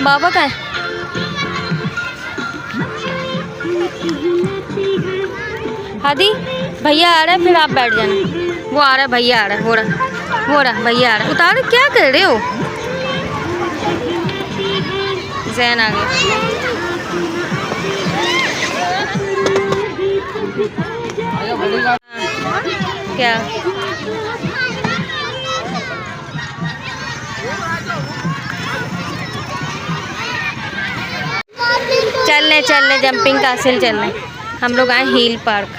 बाबा का है। हादी भैया आ रहा है, फिर आप बैठ जाना। वो आ रहा है, भैया आ रहा है, हो रहा भैया आ रहा है। उतारो, क्या कर रहे हो? जैन आ गया। क्या चलने जंपिंग कासिल चलने। हम लोग आए हिल पार्क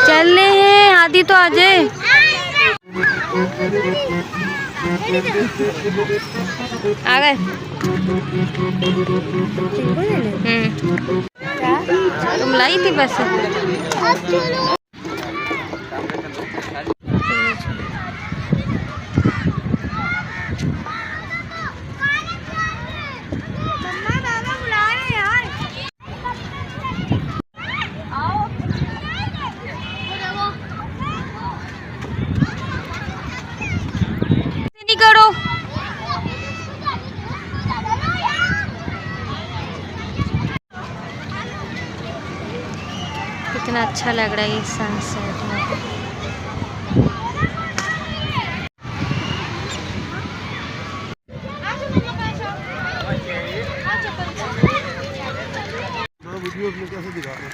चलने हैं। आदि तो आ जाए। आ गए। तुम लाई थी बस। करो कितना अच्छा लग रहा है ये सनसेट में। वीडियो में कैसे दिखा रहे हैं?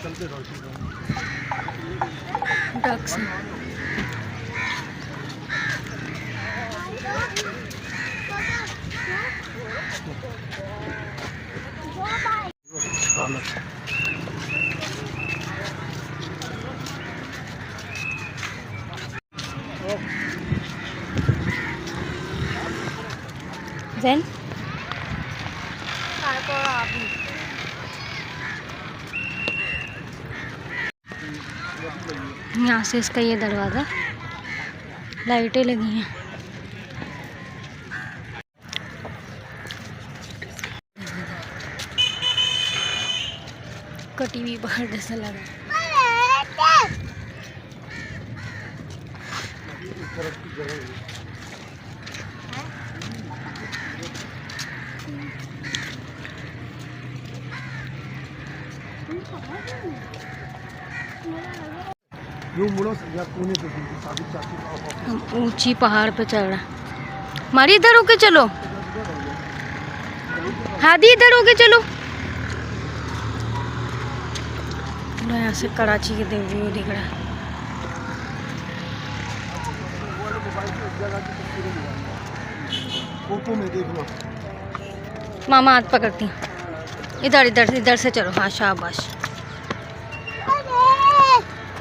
चलते रहो। डक्स जैन यहाँ से इसका ये दरवाज़ा, लाइटें लगी हैं। कटी हुई बाहर जैसा लगा। हम ऊंची पहाड़ पे चढ़ रहे हैं। मारी इधर होके चलो। हादी इधर होके चलो। यहाँ से कराची के व्यू दिख रहा है। मामा हाथ पकड़ती। इधर से चलो। हाँ शाबाश।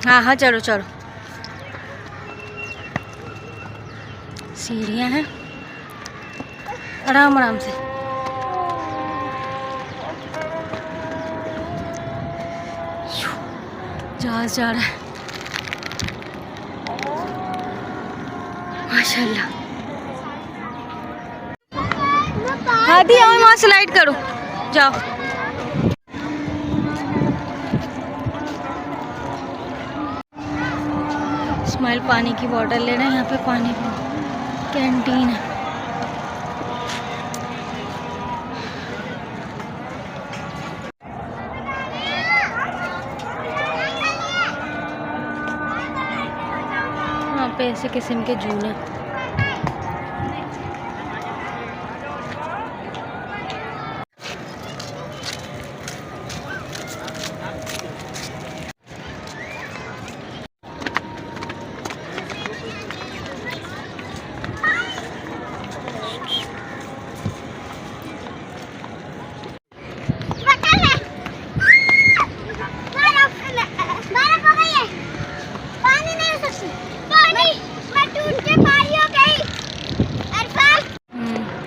हाँ चलो। सीढ़ियाँ हैं, आराम से। जहाज जा रहा है माशाल्लाह। हादी आओ, वहाँ स्लाइड करो, जाओ। स्माइल पानी की बोतल ले रहे हैं। यहाँ पे पानी कैंटीन है। यहाँ पे ऐसे किस्म के झूले।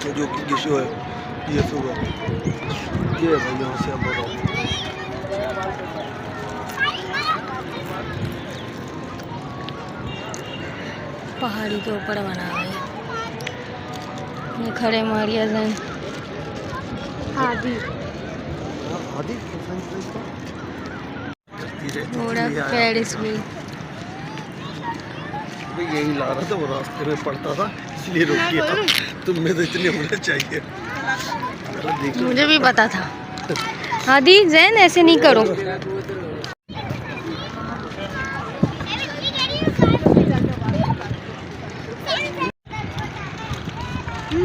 जो कि गिशो है ये सुबह ये भाई यहाँ से हम बताओ। पहाड़ी के ऊपर बना हुआ है। ये खड़े मारिया जैन। हादी थोड़ा पेरिस भी भी यही ला रहा था, वो रास्ते में पड़ता था इसलिए रुक गया। तुम्हें तो इतने होने चाहिए। मुझे भी पता था। हादी जैन ऐसे नहीं करो।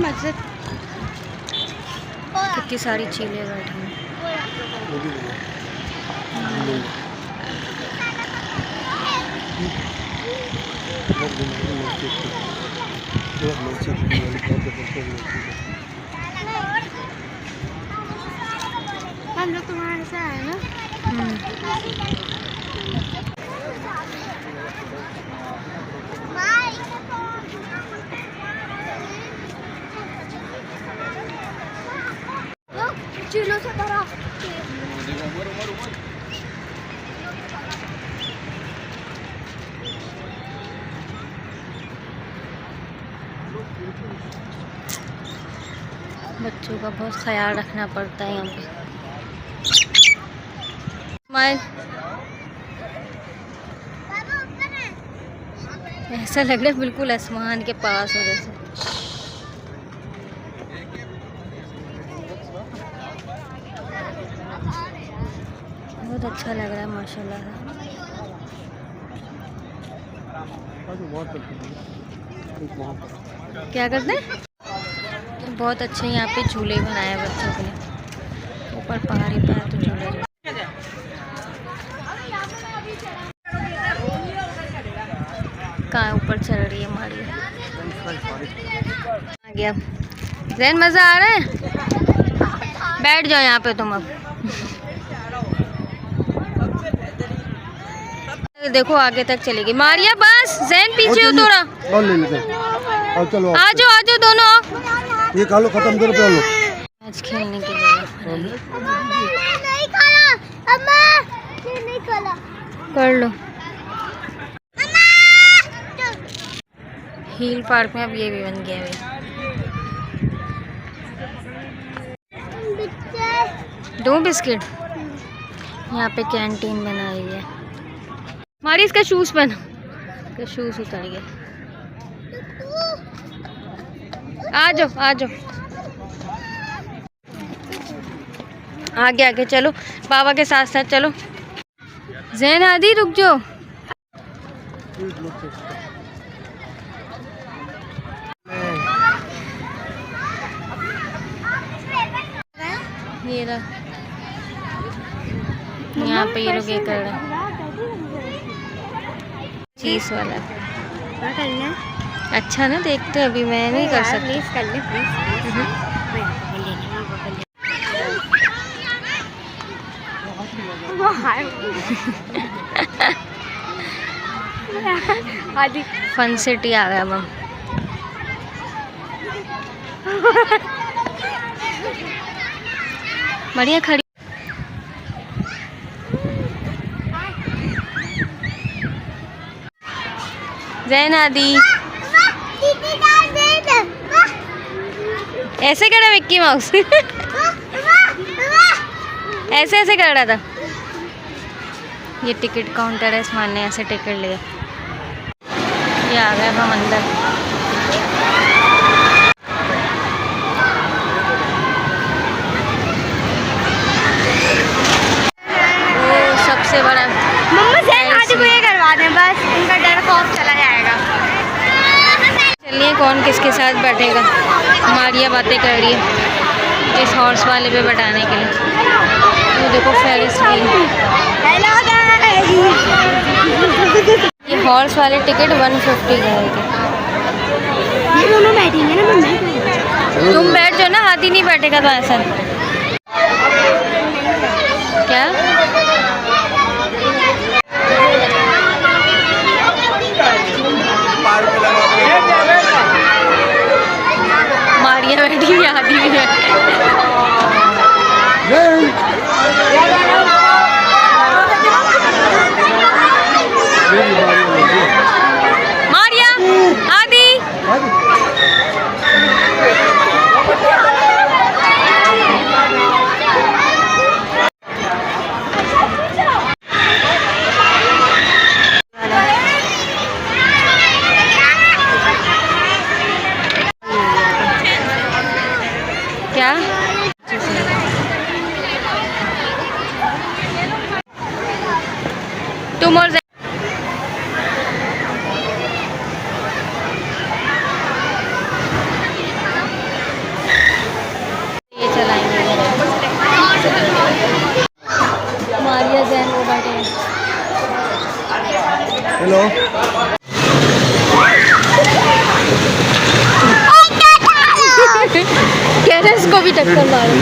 मस्जिद कितनी सारी चीलें बैठी हैं। हम लोग तुम्हारे से आए ना। चीलों से भरा। बच्चों का बहुत ख्याल रखना पड़ता है यहाँ पे। ऐसा लग रहा है बिल्कुल आसमान के पास हो जैसे। बहुत अच्छा लग रहा है माशाल्लाह। क्या करते हैं? बहुत अच्छे यहाँ पे झूले बनाए हैं बच्चों के लिए। ऊपर पहाड़ी पे है तो झूले। कहाँ ऊपर चल रही है हमारी। आ गया जैन, मज़ा आ रहा है? बैठ जाओ यहाँ पे तुम अब। देखो आगे तक चलेगी मारिया। बस जैन पीछे हो थोड़ा। और ले लेते हैं। और चलो आ जाओ दोनों। ये खा लो, खत्म करो पे लो। मैच खेलने के लिए नहीं खाना अम्मा, ये नहीं खाना कर लो। हील पार्क में अब ये भी बन गया है। दो बिस्किट। यहाँ पे कैंटीन बनाई है। हमारी इसका शूज पहनो। इसका शूज उतर गया। आ जाओ आ जाओ। आगे आगे चलो, बाबा के साथ साथ चलो। जैन आदि रुक जाओ। ये रहा, यहाँ पे ये लोग ये कर रहे हैं चीज वाला। क्या करना है? अच्छा ना देखते, अभी मैं नहीं कर सकती। प्लीज कर ले प्लीज। फन सिटी आ गया अब हम। बढ़िया खड़ी। जैन आदि ऐसे कर रहा विक्की माउस। ऐसे ऐसे कर रहा था। ये टिकट काउंटर है, इसमान ने ऐसे टिकट लिया। ये आ गए अब हम अंदर। वो सबसे बड़ा मम्मा जैन आदि को ये करवा दें, बस इनका डर खौफ चला जाएगा। चलिए कौन किसके साथ बैठेगा। मारिया बातें कर रही है इस हॉर्स वाले पे बैठाने के लिए। वो देखो फेरिस व्हील। ये हॉर्स वाले टिकट 150 का है। ये दोनों बैठेंगे ना मम्मी। तुम बैठ जाओ ना, हाथी नहीं बैठेगा तो ऐसा। क्या मारिया बैठी, हाथी भी बैठी। मारिया आदि तुम और ये चलाएंगे। मारिया जैन वो बैठे हैं। हेलो कह रहे इसको भी टक्कर मारो।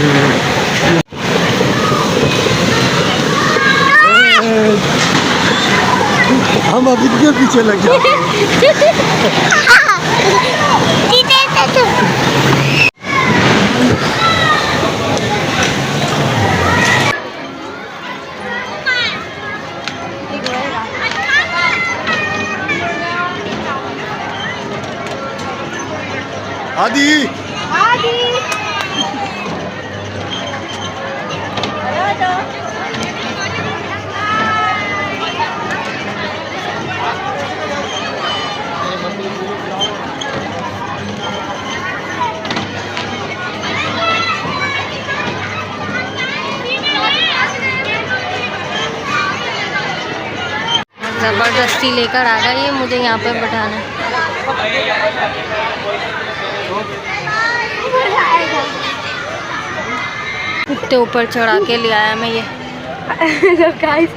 हम अभी के पीछे लग जाते हैं। आदि ज़बरदस्ती लेकर आ गया ये मुझे यहाँ पे बैठाना। इतने ऊपर चढ़ा के ले आया मैं ये। गाइस